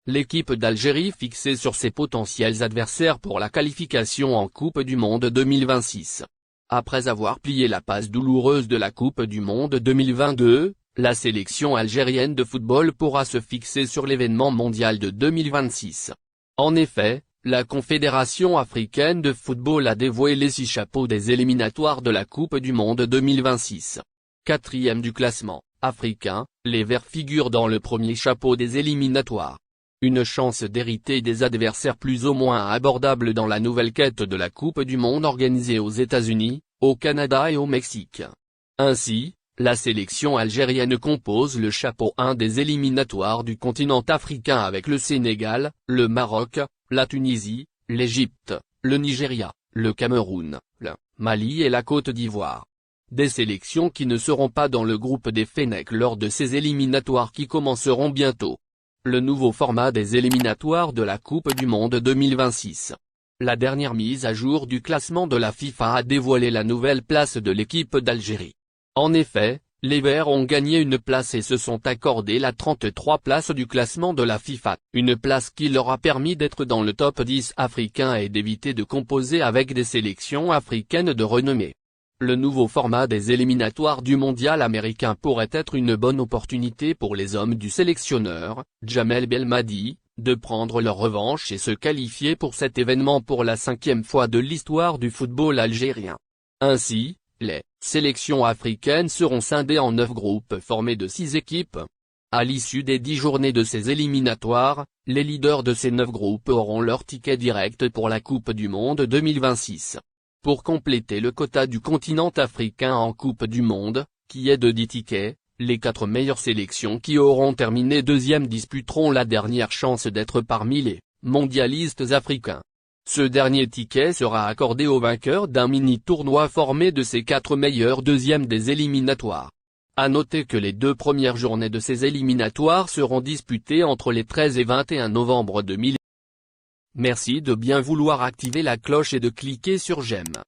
l'équipe d'Algérie fixée sur ses potentiels adversaires pour la qualification en Coupe du Monde 2026. Après avoir plié la passe douloureuse de la Coupe du Monde 2022, la sélection algérienne de football pourra se fixer sur l'événement mondial de 2026. En effet, la Confédération africaine de football a dévoilé les 6 chapeaux des éliminatoires de la Coupe du Monde 2026. 4e du classement africain, les Verts figurent dans le premier chapeau des éliminatoires. Une chance d'hériter des adversaires plus ou moins abordables dans la nouvelle quête de la Coupe du Monde organisée aux États-Unis, au Canada et au Mexique. Ainsi, la sélection algérienne compose le chapeau 1 des éliminatoires du continent africain avec le Sénégal, le Maroc, la Tunisie, l'Égypte, le Nigeria, le Cameroun, le Mali et la Côte d'Ivoire. Des sélections qui ne seront pas dans le groupe des Fennecs lors de ces éliminatoires qui commenceront bientôt. Le nouveau format des éliminatoires de la Coupe du Monde 2026. La dernière mise à jour du classement de la FIFA a dévoilé la nouvelle place de l'équipe d'Algérie. En effet, les Verts ont gagné une place et se sont accordés la 33 place du classement de la FIFA, une place qui leur a permis d'être dans le top 10 africain et d'éviter de composer avec des sélections africaines de renommée. Le nouveau format des éliminatoires du mondial américain pourrait être une bonne opportunité pour les hommes du sélectionneur, Djamel Belmadi, de prendre leur revanche et se qualifier pour cet événement pour la 5e fois de l'histoire du football algérien. Ainsi, les sélections africaines seront scindées en 9 groupes formés de 6 équipes. À l'issue des 10 journées de ces éliminatoires, les leaders de ces 9 groupes auront leur ticket direct pour la Coupe du Monde 2026. Pour compléter le quota du continent africain en Coupe du Monde, qui est de 10 tickets, les 4 meilleures sélections qui auront terminé 2e disputeront la dernière chance d'être parmi les mondialistes africains. Ce dernier ticket sera accordé au vainqueur d'un mini-tournoi formé de ces 4 meilleurs 2e des éliminatoires. À noter que les 2 premières journées de ces éliminatoires seront disputées entre les 13 et 21 novembre 2000. Merci de bien vouloir activer la cloche et de cliquer sur j'aime.